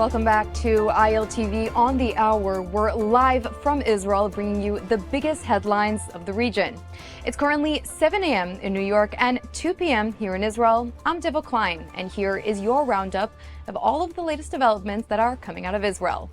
Welcome back to ILTV on the hour. We're live from Israel, bringing you the biggest headlines of the region. It's currently 7 a.m. in New York and 2 p.m. here in Israel. I'm Devo Klein, and here is your roundup of all of the latest developments that are coming out of Israel.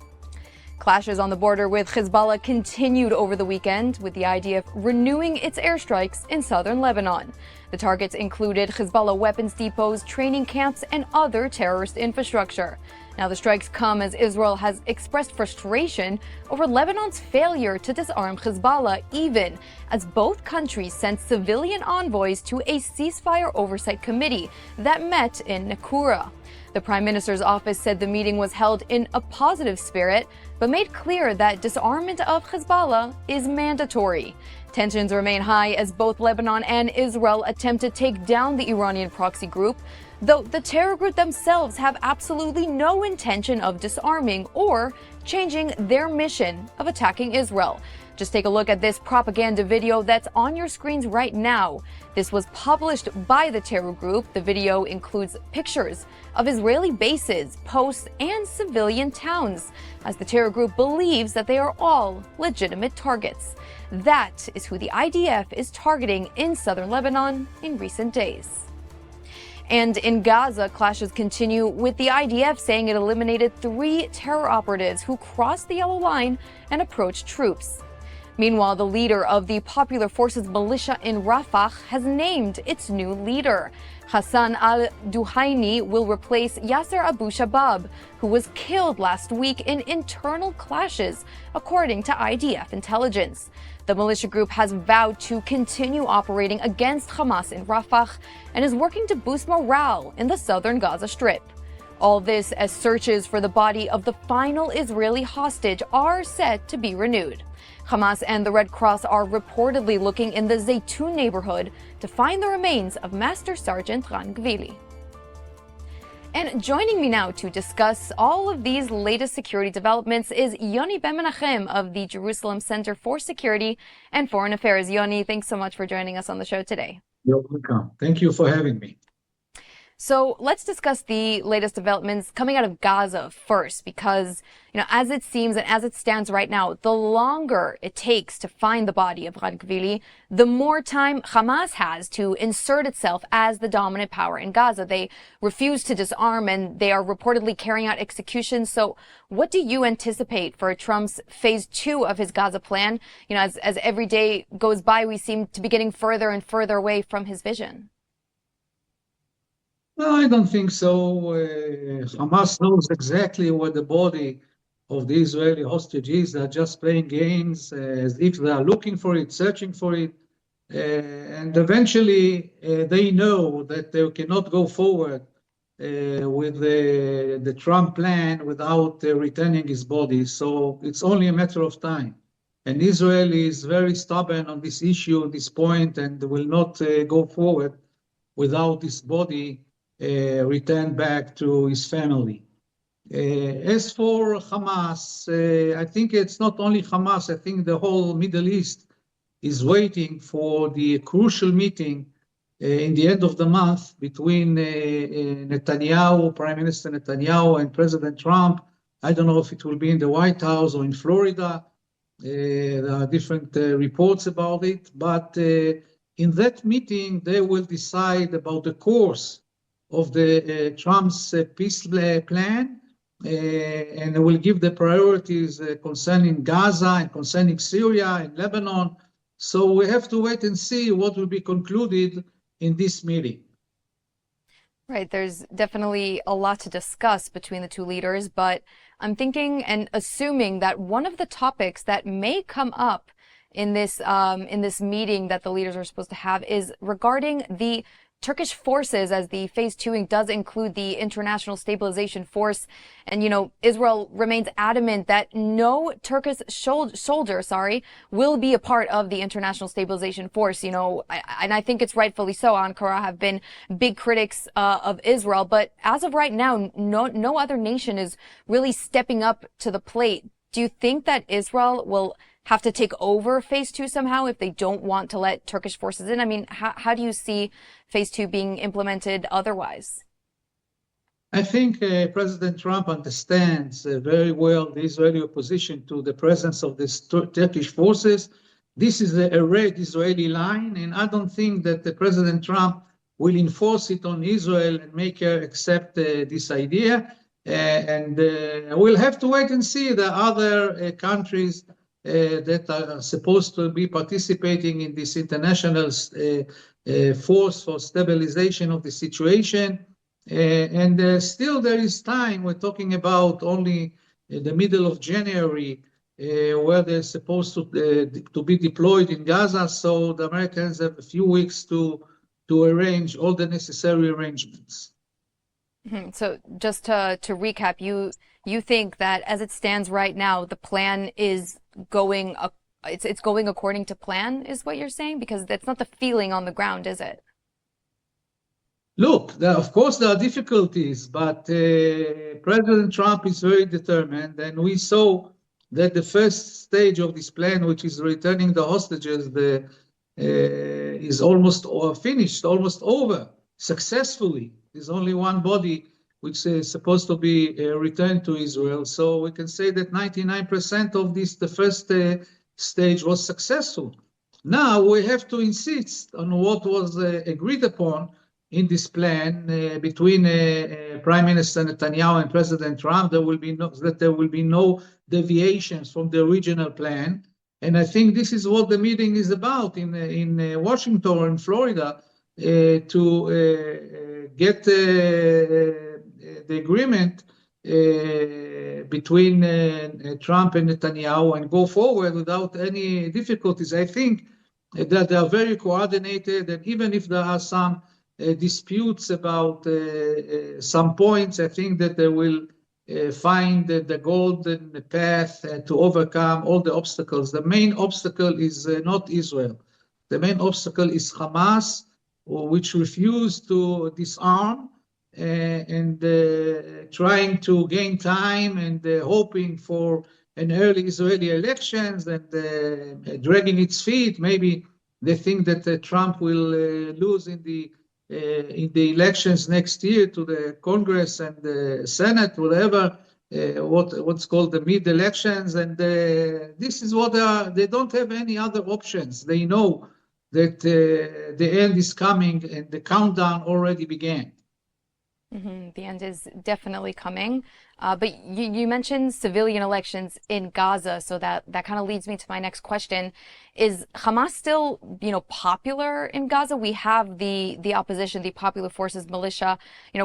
Clashes on the border with Hezbollah continued over the weekend, with the IDF renewing its airstrikes in southern Lebanon. The targets included Hezbollah weapons depots, training camps, and other terrorist infrastructure. Now, the strikes come as Israel has expressed frustration over Lebanon's failure to disarm Hezbollah, even as both countries sent civilian envoys to a ceasefire oversight committee that met in Nakura. The Prime Minister's office said the meeting was held in a positive spirit, but made clear that disarmament of Hezbollah is mandatory. Tensions remain high as both Lebanon and Israel attempt to take down the Iranian proxy group, though the terror group themselves have absolutely no intention of disarming or changing their mission of attacking Israel. Just take a look at this propaganda video that's on your screens right now. This was published by the terror group. The video includes pictures of Israeli bases, posts, and civilian towns, as the terror group believes that they are all legitimate targets. That is who the IDF is targeting in southern Lebanon in recent days. And in Gaza, clashes continue, with the IDF saying it eliminated 3 terror operatives who crossed the yellow line and approached troops. Meanwhile, the leader of the Popular Forces militia in Rafah has named its new leader. Hassan al-Duhaini will replace Yasser Abu Shabab, who was killed last week in internal clashes, according to IDF intelligence. The militia group has vowed to continue operating against Hamas in Rafah and is working to boost morale in the southern Gaza Strip. All this as searches for the body of the final Israeli hostage are set to be renewed. Hamas and the Red Cross are reportedly looking in the Zaytun neighborhood to find the remains of Master Sergeant Ran Gvili. And joining me now to discuss all of these latest security developments is Yoni Ben Menachem of the Jerusalem Center for Security and Foreign Affairs. Yoni, thanks so much for joining us on the show today. You're welcome. Thank you for having me. So let's discuss the latest developments coming out of Gaza first, because, as it seems and as it stands right now, the longer it takes to find the body of Ran Gvili, the more time Hamas has to insert itself as the dominant power in Gaza. They refuse to disarm, and they are reportedly carrying out executions. So what do you anticipate for Trump's phase 2 of his Gaza plan? As every day goes by, we seem to be getting further and further away from his vision. No, I don't think so. Hamas knows exactly where the body of the Israeli hostage is. They're just playing games as if they are looking for it, searching for it. And eventually, they know that they cannot go forward with the Trump plan without returning his body. So it's only a matter of time. And Israel is very stubborn on this issue, at this point, and will not go forward without his body returned back to his family. As for Hamas, I think it's not only Hamas. I think the whole Middle East is waiting for the crucial meeting in the end of the month between Netanyahu, Prime Minister Netanyahu, and President Trump. I don't know if it will be in the White House or in Florida. There are different reports about it. But in that meeting, they will decide about the course of the Trump's peace plan, and will give the priorities concerning Gaza and concerning Syria and Lebanon. So we have to wait and see what will be concluded in this meeting. Right, there's definitely a lot to discuss between the two leaders, but I'm thinking and assuming that one of the topics that may come up in this meeting that the leaders are supposed to have is regarding the Turkish forces, as the phase 2 does include the International Stabilization Force. And, Israel remains adamant that no Turkish soldier will be a part of the International Stabilization Force. And I think it's rightfully so. Ankara have been big critics of Israel. But as of right now, no other nation is really stepping up to the plate. Do you think that Israel will have to take over phase 2 somehow if they don't want to let Turkish forces in? I mean, how do you see phase 2 being implemented otherwise? I think President Trump understands very well the Israeli opposition to the presence of the Turkish forces. This is a red Israeli line, and I don't think that the President Trump will enforce it on Israel and make her accept this idea. We'll have to wait and see the other countries that are supposed to be participating in this international force for stabilization of the situation. Still there is time. We're talking about only the middle of January, where they're supposed to be deployed in Gaza. So the Americans have a few weeks to arrange all the necessary arrangements. Mm-hmm. So just to recap, you think that as it stands right now, the plan is going it's going according to plan, is what you're saying? Because that's not the feeling on the ground, is it? Look, of course there are difficulties, but President Trump is very determined, and we saw that the first stage of this plan, which is returning the hostages, is almost finished, almost over, successfully. There's only one body which is supposed to be returned to Israel. So we can say that 99% of this, the first stage, was successful. Now we have to insist on what was agreed upon in this plan between Prime Minister Netanyahu and President Trump. There will be no deviations from the original plan. And I think this is what the meeting is about in Washington or in Florida, to get the agreement between Trump and Netanyahu and go forward without any difficulties. I think that they are very coordinated, and even if there are some disputes about some points, I think that they will find the golden path to overcome all the obstacles. The main obstacle is not Israel. The main obstacle is Hamas, which refused to disarm and trying to gain time and hoping for an early Israeli elections and dragging its feet. Maybe they think that Trump will lose in the elections next year to the Congress and the Senate, whatever, what's called the mid-elections. And this is what they don't have any other options. They know that the end is coming and the countdown already began. Mm-hmm. The end is definitely coming. But you mentioned civilian elections in Gaza, so that kind of leads me to my next question. Is Hamas still, popular in Gaza? We have the opposition, the Popular Forces militia,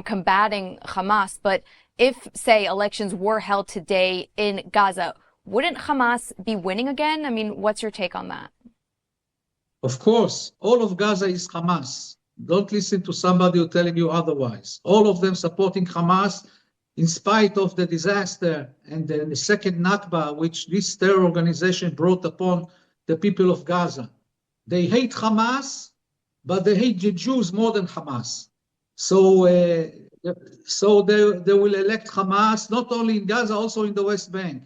combating Hamas. But if, say, elections were held today in Gaza, wouldn't Hamas be winning again? I mean, what's your take on that? Of course, all of Gaza is Hamas. Don't listen to somebody who's telling you otherwise. All of them supporting Hamas in spite of the disaster and the second Nakba, which this terror organization brought upon the people of Gaza. They hate Hamas, but they hate the Jews more than Hamas. So they will elect Hamas, not only in Gaza, also in the West Bank.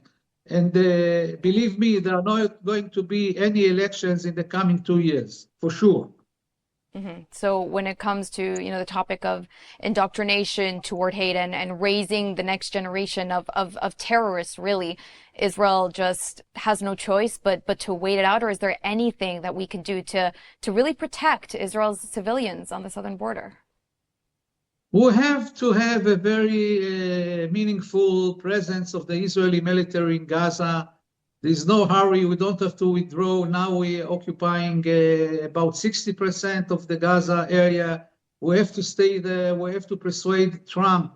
And believe me, there are not going to be any elections in the coming 2 years, for sure. Mm-hmm. So when it comes to, the topic of indoctrination toward hate and raising the next generation of terrorists, really, Israel just has no choice but to wait it out? Or is there anything that we can do to really protect Israel's civilians on the southern border? We have to have a very meaningful presence of the Israeli military in Gaza. There's no hurry. We don't have to withdraw. Now we're occupying about 60% of the Gaza area. We have to stay there. We have to persuade Trump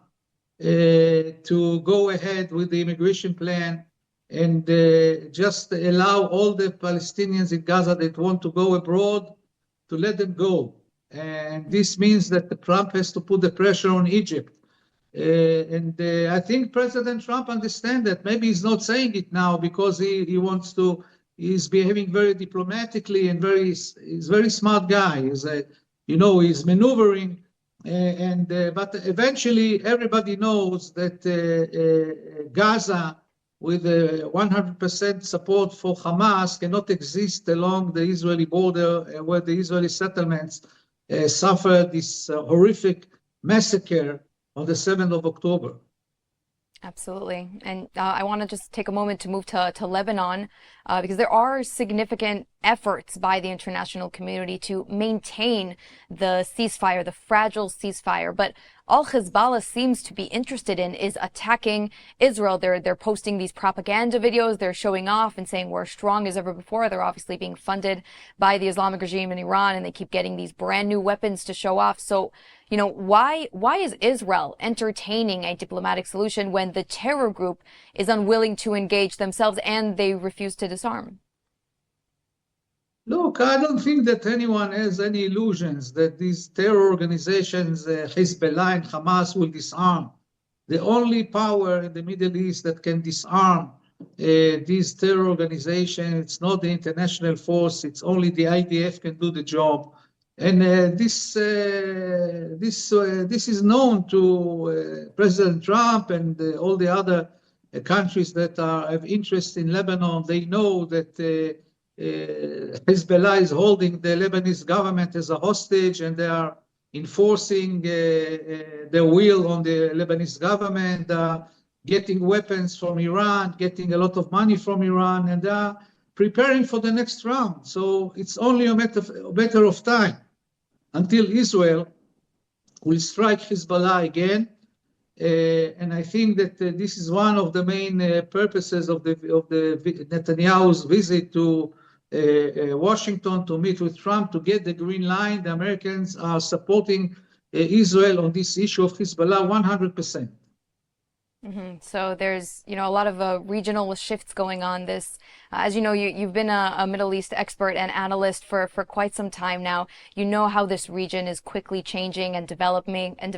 to go ahead with the immigration plan and just allow all the Palestinians in Gaza that want to go abroad to let them go. And this means that Trump has to put the pressure on Egypt. I think President Trump understands that. Maybe he's not saying it now because he wants to, he's behaving very diplomatically and he's a very smart guy. He's maneuvering. But eventually everybody knows that Gaza, with 100% support for Hamas, cannot exist along the Israeli border where the Israeli settlements suffer this horrific massacre on the 7th of October. Absolutely. And I want to just take a moment to move to Lebanon because there are significant efforts by the international community to maintain the ceasefire, the fragile ceasefire. But all Hezbollah seems to be interested in is attacking Israel. They're posting these propaganda videos. They're showing off and saying we're strong as ever before. They're obviously being funded by the Islamic regime in Iran, and they keep getting these brand new weapons to show off. So, you know, why is Israel entertaining a diplomatic solution when the terror group is unwilling to engage themselves and they refuse to disarm? Look, I don't think that anyone has any illusions that these terror organizations, Hezbollah and Hamas, will disarm. The only power in the Middle East that can disarm these terror organizations, it's not the international force, it's only the IDF can do the job. And this is known to President Trump and all the other countries that have interest in Lebanon. They know that Hezbollah is holding the Lebanese government as a hostage, and they are enforcing their will on the Lebanese government, getting weapons from Iran, getting a lot of money from Iran, and they are preparing for the next round. So it's only a matter of time until Israel will strike Hezbollah again. And I think that this is one of the main purposes of the Netanyahu's visit to Washington to meet with Trump to get the green line. The Americans are supporting Israel on this issue of Hezbollah 100%. So there's, you know, a lot of regional shifts going on. This, as you know, you've been a Middle East expert and analyst for quite some time now. You know how this region is quickly changing and developing. And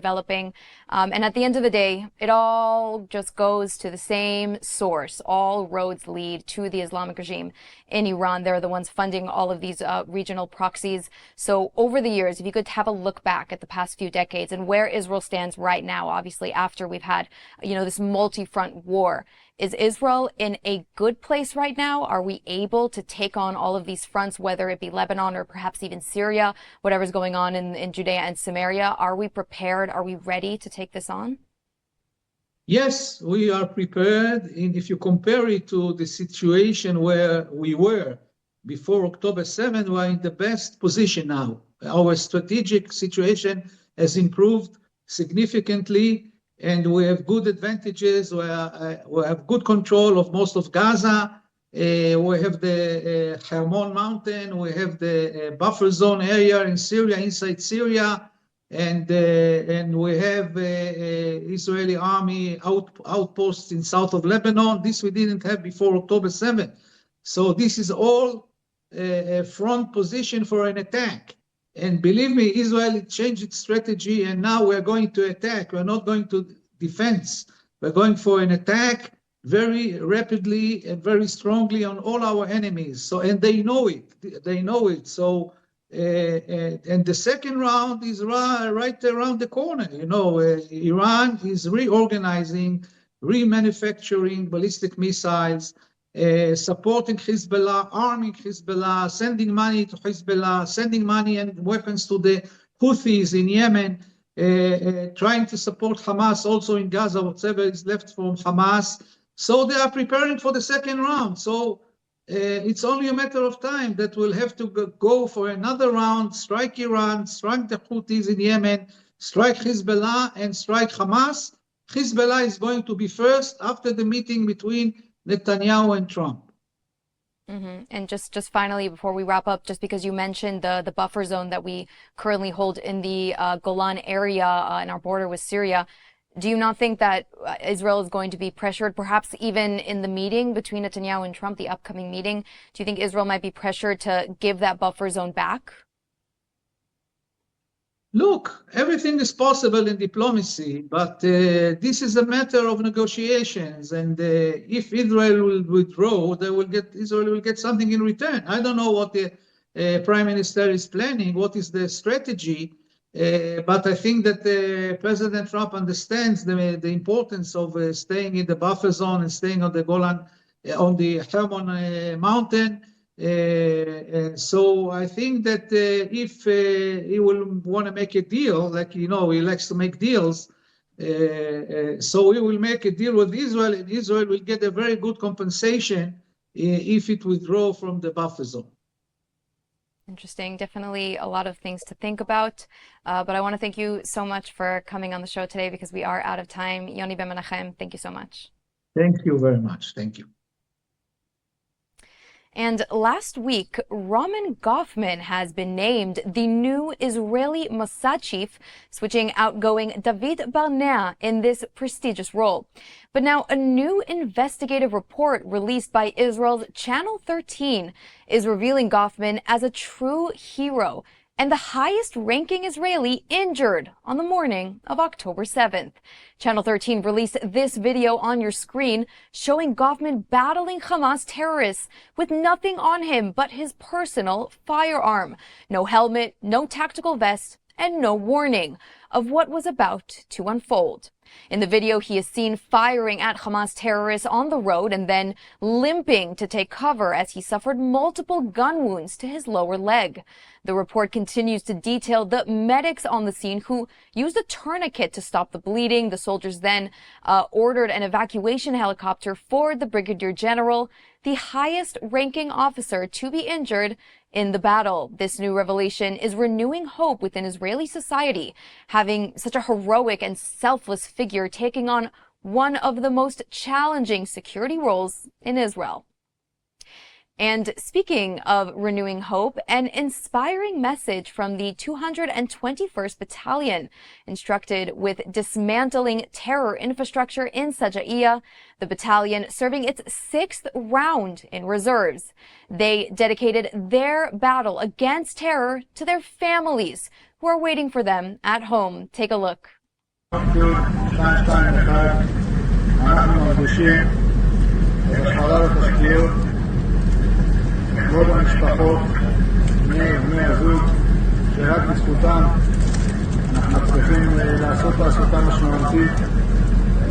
at the end of the day, it all just goes to the same source. All roads lead to the Islamic regime in Iran. They're the ones funding all of these regional proxies. So over the years, if you could have a look back at the past few decades and where Israel stands right now, obviously after we've had, you know, this multi-front war, is Israel in a good place right now? Are we able to take on all of these fronts, whether it be Lebanon or perhaps even Syria, whatever's going on in Judea and Samaria? Are we prepared? Are we ready to take this on? Yes, we are prepared. And if you compare it to the situation where we were before October 7th, we are in the best position now. Our strategic situation has improved significantly, and we have good advantages. We have good control of most of Gaza. We have the Hermon mountain. We have the buffer zone area in Syria, inside Syria. And we have Israeli army outposts in south of Lebanon. This we didn't have before October 7th. So this is all a front position for an attack. And believe me, Israel changed its strategy, and now we're going to attack. We're not going to defense. We're going for an attack very rapidly and very strongly on all our enemies. So, and they know it. They know it. So, and the second round is right around the corner. You know, Iran is reorganizing, remanufacturing ballistic missiles, supporting Hezbollah, arming Hezbollah, sending money to Hezbollah, sending money and weapons to the Houthis in Yemen, trying to support Hamas also in Gaza, whatever is left from Hamas. So they are preparing for the second round. So it's only a matter of time that we'll have to go for another round, strike Iran, strike the Houthis in Yemen, strike Hezbollah, and strike Hamas. Hezbollah is going to be first after the meeting between Netanyahu and Trump. And just finally, before we wrap up, just because you mentioned the buffer zone that we currently hold in the Golan area in our border with Syria, do you not think that Israel is going to be pressured, perhaps even in the meeting between Netanyahu and Trump, the upcoming meeting? Do you think Israel might be pressured to give that buffer zone back? Look, everything is possible in diplomacy, but this is a matter of negotiations. And if Israel will withdraw, Israel will get something in return. I don't know what the Prime Minister is planning, what is the strategy, but I think that President Trump understands the importance of staying in the buffer zone and staying on the Golan, on the Hermon mountain. So I think that if he will want to make a deal, like, you know, he likes to make deals, So we will make a deal with Israel, and Israel will get a very good compensation if it withdraw from the buffer zone. Interesting. Definitely a lot of things to think about. But I want to thank you so much for coming on the show today because we are out of time. Yoni ben Menachem, thank you so much. Thank you very much. Thank you. And last week, Roman Goffman has been named the new Israeli Mossad chief, switching outgoing David Barnea in this prestigious role. But now a new investigative report released by Israel's Channel 13 is revealing Goffman as a true hero and the highest-ranking Israeli injured on the morning of October 7th. Channel 13 released this video on your screen showing Goffman battling Hamas terrorists with nothing on him but his personal firearm. No helmet, no tactical vest, and no warning of what was about to unfold. In the video, he is seen firing at Hamas terrorists on the road and then limping to take cover as he suffered multiple gun wounds to his lower leg. The report continues to detail the medics on the scene who used a tourniquet to stop the bleeding. The soldiers then ordered an evacuation helicopter for the Brigadier General, the highest-ranking officer to be injured in the battle. This new revelation is renewing hope within Israeli society, having such a heroic and selfless figure taking on one of the most challenging security roles in Israel. And speaking of renewing hope, an inspiring message from the 221st Battalion, instructed with dismantling terror infrastructure in Sajaiya, the battalion serving its 6th round in reserves. They dedicated their battle against terror to their families who are waiting for them at home. Take a look. כבוד המשפחות, בני הזוג, שרק בזכותם אנחנו מצליחים לעשות תעסוקה משמעותית,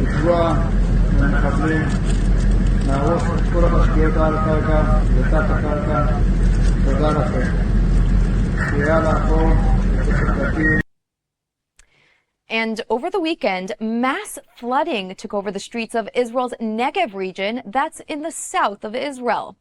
לפגוע במחבלים, להרוס את כל התשתיות על הקרקע ותת הקרקע. תודה לכם. שיהיה לאחור ותחתקים. And over the weekend, mass flooding took over the streets of Israel's Negev region, that's in the south of Israel.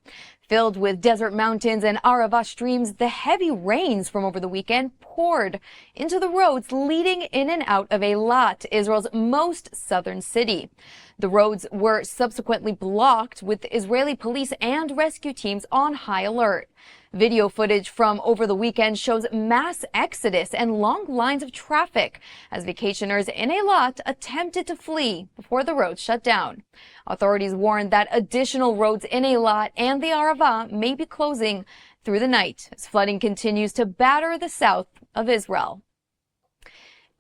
Filled with desert mountains and Arava streams, the heavy rains from over the weekend poured into the roads leading in and out of Eilat, Israel's most southern city. The roads were subsequently blocked, with Israeli police and rescue teams on high alert. Video footage from over the weekend shows mass exodus and long lines of traffic as vacationers in Eilat attempted to flee before the roads shut down. Authorities warned that additional roads in Eilat and the Arava may be closing through the night as flooding continues to batter the south of Israel.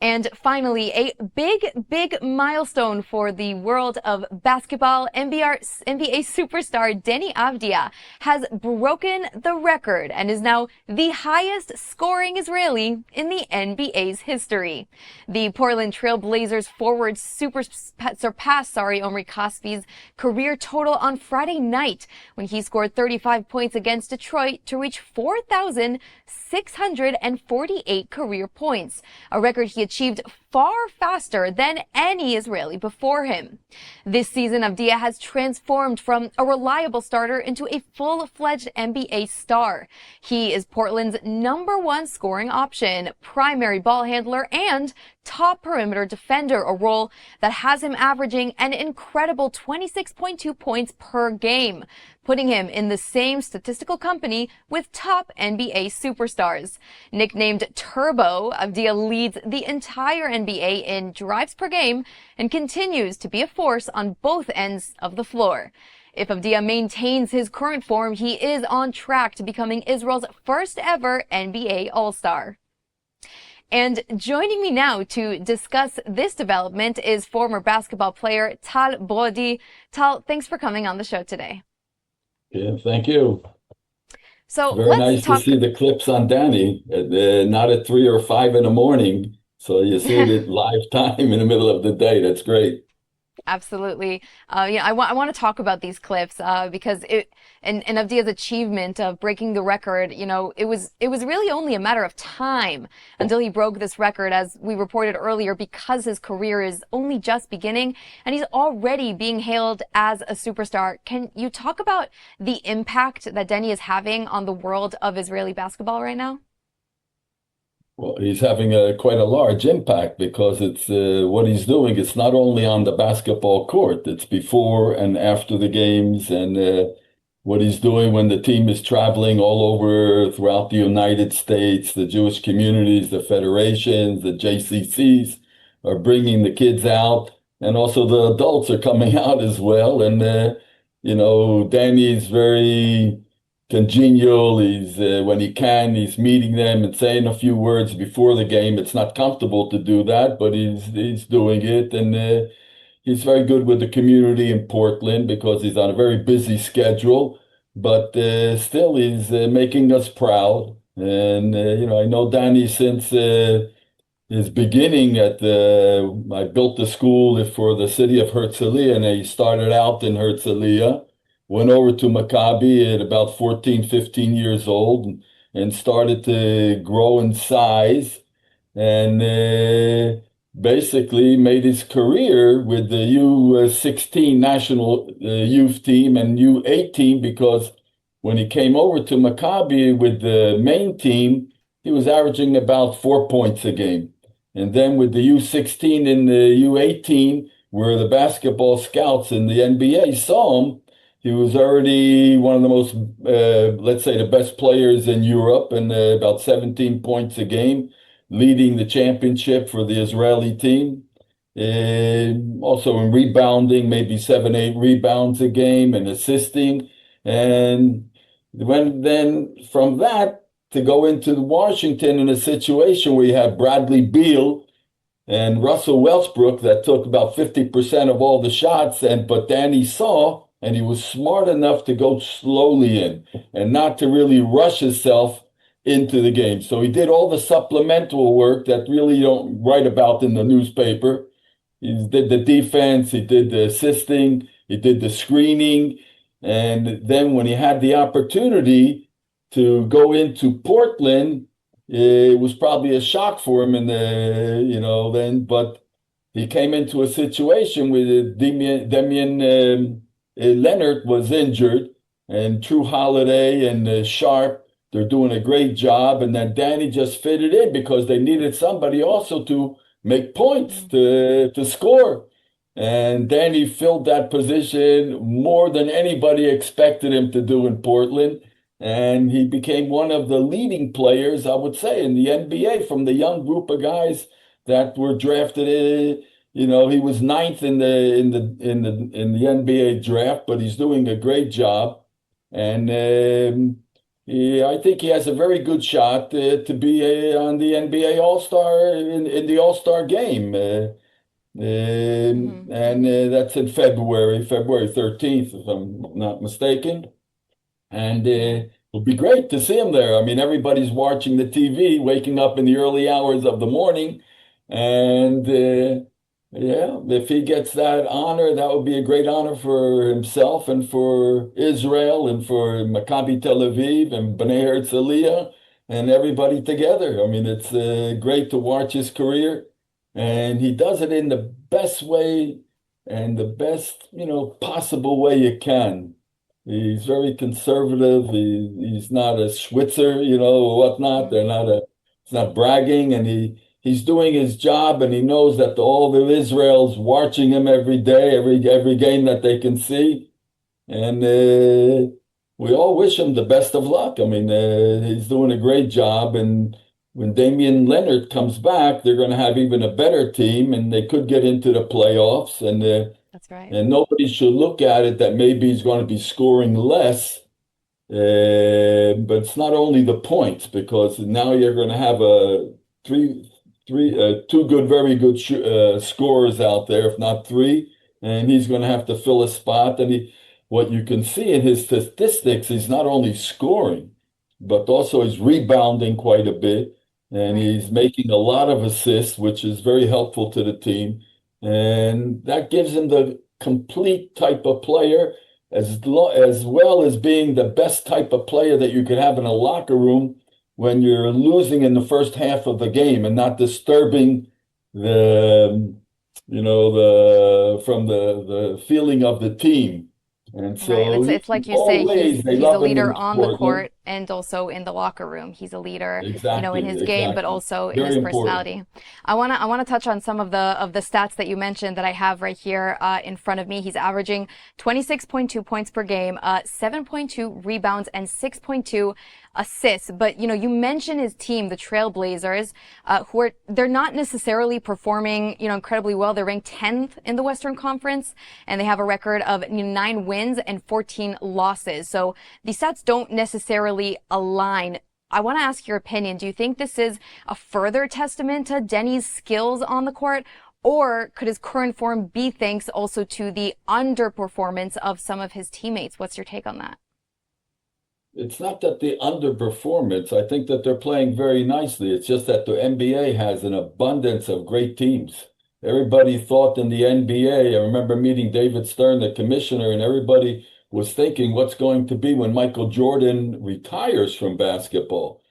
And finally, a big milestone for the world of basketball. NBA superstar Deni Avdija has broken the record and is now the highest scoring Israeli in the NBA's history. The Portland Trail Blazers forward surpassed Omri Caspi's career total on Friday night when he scored 35 points against Detroit to reach 4,648 career points, a record he achieved far faster than any Israeli before him. This season, Avdija has transformed from a reliable starter into a full-fledged NBA star. He is Portland's #1 scoring option, primary ball handler, and top perimeter defender, a role that has him averaging an incredible 26.2 points per game, putting him in the same statistical company with top NBA superstars. Nicknamed Turbo, Avdija leads the entire NBA in drives per game and continues to be a force on both ends of the floor. If Avdija maintains his current form, he is on track to becoming Israel's first ever NBA All-Star. And joining me now to discuss this development is former basketball player Tal Brody. Tal, thanks for coming on the show today. Yeah, thank you. So very nice to see the clips on Danny, not at 3 or 5 in the morning. So you see it live time in the middle of the day. That's great. Absolutely. I want to talk about these clips because and Avdija's achievement of breaking the record, it was really only a matter of time until he broke this record, as we reported earlier, because his career is only just beginning and he's already being hailed as a superstar. Can you talk about the impact that Denny is having on the world of Israeli basketball right now? Well, he's having quite a large impact because it's what he's doing. It's not only on the basketball court, it's before and after the games, and what he's doing when the team is traveling all over throughout the United States, the Jewish communities, the federations, the JCCs are bringing the kids out, and also the adults are coming out as well. And, Danny's very congenial. He's when he can, he's meeting them and saying a few words before the game. It's not comfortable to do that, but he's doing it, and he's very good with the community in Portland because he's on a very busy schedule. But still, he's making us proud. And I know Danny since his beginning I built the school for the city of Herzliya, and he started out in Herzliya, went over to Maccabi at about 14, 15 years old, and started to grow in size, and basically made his career with the U16 national youth team and U18, because when he came over to Maccabi with the main team, he was averaging about 4 points a game. And then with the U16 and the U18, where the basketball scouts in the NBA saw him, he was already one of the most, let's say, the best players in Europe, and about 17 points a game, leading the championship for the Israeli team. Also in rebounding, maybe 7, 8 rebounds a game, and assisting. And then from that, to go into Washington in a situation where you have Bradley Beal and Russell Westbrook that took about 50% of all the shots, but Danny saw, and he was smart enough to go slowly in and not to really rush himself into the game. So he did all the supplemental work that really you don't write about in the newspaper. He did the defense, he did the assisting, he did the screening, and then when he had the opportunity to go into Portland, it was probably a shock for him but he came into a situation where Damian Leonard was injured, and True Holiday and Sharp, they're doing a great job. And then Danny just fitted in because they needed somebody also to make points, to score. And Danny filled that position more than anybody expected him to do in Portland. And he became one of the leading players, I would say, in the NBA from the young group of guys that were drafted in. He was ninth in the NBA draft, but he's doing a great job. And I think he has a very good shot to be on the NBA All-Star in the All-Star game. And that's in February 13th, if I'm not mistaken. And it'll be great to see him there. I mean, everybody's watching the TV, waking up in the early hours of the morning. And if he gets that honor, that would be a great honor for himself and for Israel and for Maccabi Tel Aviv and Bnei Herzliya and everybody together. I mean, it's great to watch his career. And he does it in the best way and the best, possible way you can. He's very conservative. He's not a Schwitzer, or whatnot. He's not bragging, and he's doing his job, and he knows that all of Israel's watching him every day, every game that they can see. And we all wish him the best of luck. I mean, he's doing a great job, and when Damian Leonard comes back, they're going to have even a better team, and they could get into the playoffs. And that's right. And nobody should look at it that maybe he's going to be scoring less. But it's not only the points, because now you're going to have two very good scorers out there, if not three, and he's going to have to fill a spot. And what you can see in his statistics, he's not only scoring, but also he's rebounding quite a bit, and he's making a lot of assists, which is very helpful to the team. And that gives him the complete type of player, as well as being the best type of player that you could have in a locker room when you're losing in the first half of the game and not disturbing the, from the feeling of the team. And so Right. It's like you say, they he's a love him leader in on the Portland. court and also in the locker room. He's a leader, in his game, but also in his personality. I wanna touch on some of the stats that you mentioned that I have right here in front of me. He's averaging 26.2 points per game, 7.2 rebounds, and 6.2 assists. But you mentioned his team, the Trailblazers, they're not necessarily performing incredibly well. They're ranked 10th in the Western Conference, and they have a record of 9 wins and 14 losses. So the stats don't necessarily align. I want to ask your opinion. Do you think this is a further testament to Denny's skills on the court, or could his current form be thanks also to the underperformance of some of his teammates? What's your take on that? It's not that the underperformance. I think that they're playing very nicely. It's just that the NBA has an abundance of great teams. Everybody thought in the NBA, I remember meeting David Stern, the commissioner, and everybody was thinking what's going to be when Michael Jordan retires from basketball.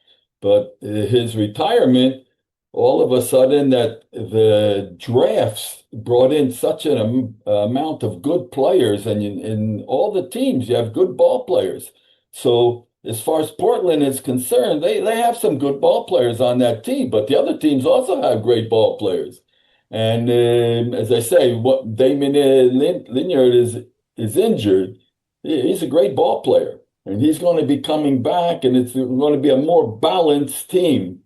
But his retirement, all of a sudden that the drafts brought in such an amount of good players, and in all the teams, you have good ball players. So as far as Portland is concerned, they have some good ball players on that team, but the other teams also have great ball players. And as I say, what Damon Lillard is injured. He's a great ball player, and he's going to be coming back, and it's going to be a more balanced team.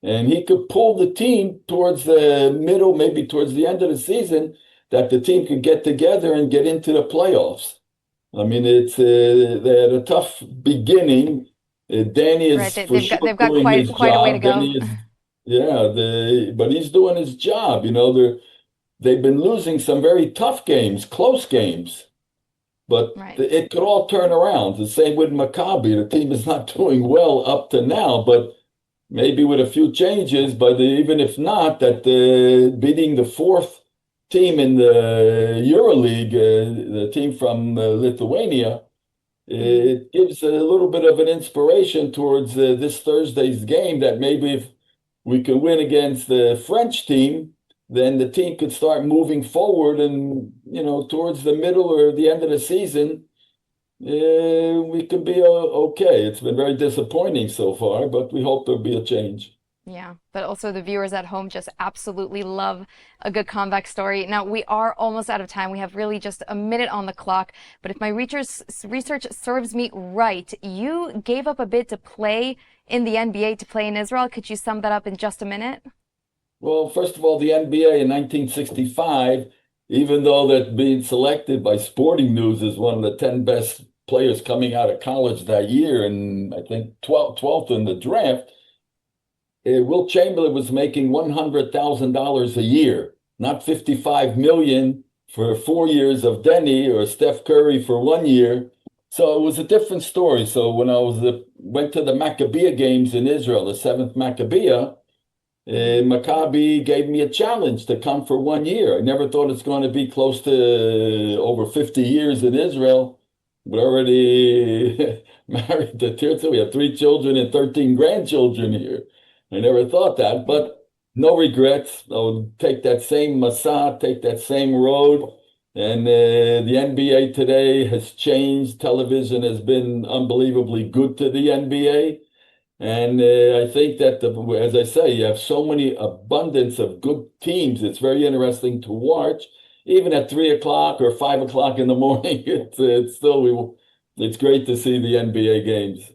And he could pull the team towards the middle, maybe towards the end of the season, that the team could get together and get into the playoffs. I mean, it's they had a tough beginning. Danny is Right. for sure doing his quite a way to job. go. Danny is, but he's doing his job. They've been losing some very tough games, close games, but it could all turn around. The same with Maccabi. The team is not doing well up to now, but maybe with a few changes. But even if not, that beating the fourth team in the EuroLeague, the team from Lithuania, it gives a little bit of an inspiration towards this Thursday's game, that maybe if we can win against the French team, then the team could start moving forward, and towards the middle or the end of the season, we could be okay. It's been very disappointing so far, but we hope there'll be a change. Yeah, but also the viewers at home just absolutely love a good comeback story. Now, we are almost out of time. We have really just a minute on the clock. But if my research serves me right, you gave up a bid to play in the NBA, to play in Israel. Could you sum that up in just a minute? Well, first of all, the NBA in 1965, even though that being selected by Sporting News as one of the 10 best players coming out of college that year, and I think 12th in the draft, Wilt Chamberlain was making $100,000 a year, not $55 million for 4 years of Denny, or Steph Curry for 1 year. So it was a different story. So when I went to the Maccabiah games in Israel, the 7th Maccabiah, Maccabi gave me a challenge to come for 1 year. I never thought it's going to be close to over 50 years in Israel. We're already married to Tirza. We have 3 children and 13 grandchildren here. I never thought that, but no regrets. I'll take that same Mossad, take that same road. And the NBA today has changed. Television has been unbelievably good to the NBA. And I think that, as I say, you have so many abundance of good teams. It's very interesting to watch. Even at 3 o'clock or 5 o'clock in the morning, it's great to see the NBA games.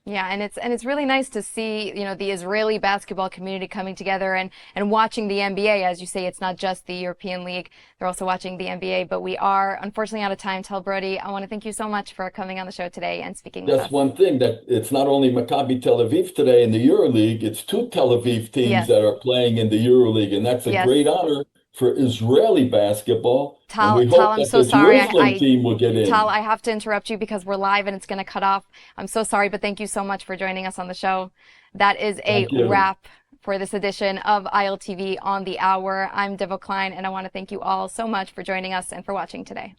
Yeah, and it's really nice to see, the Israeli basketball community coming together and watching the NBA. As you say, it's not just the European League. They're also watching the NBA. But we are unfortunately out of time. Tal Brody, I want to thank you so much for coming on the show today and speaking with us. Just one thing, that it's not only Maccabi Tel Aviv today in the EuroLeague, it's 2 Tel Aviv teams that are playing in the EuroLeague, and that's a great honor for Israeli basketball. Tal, I'm so sorry. Team will get in. Tal, I have to interrupt you because we're live and it's going to cut off. I'm so sorry, but thank you so much for joining us on the show. That is a wrap for this edition of ILTV on the Hour. I'm Devo Klein, and I want to thank you all so much for joining us and for watching today.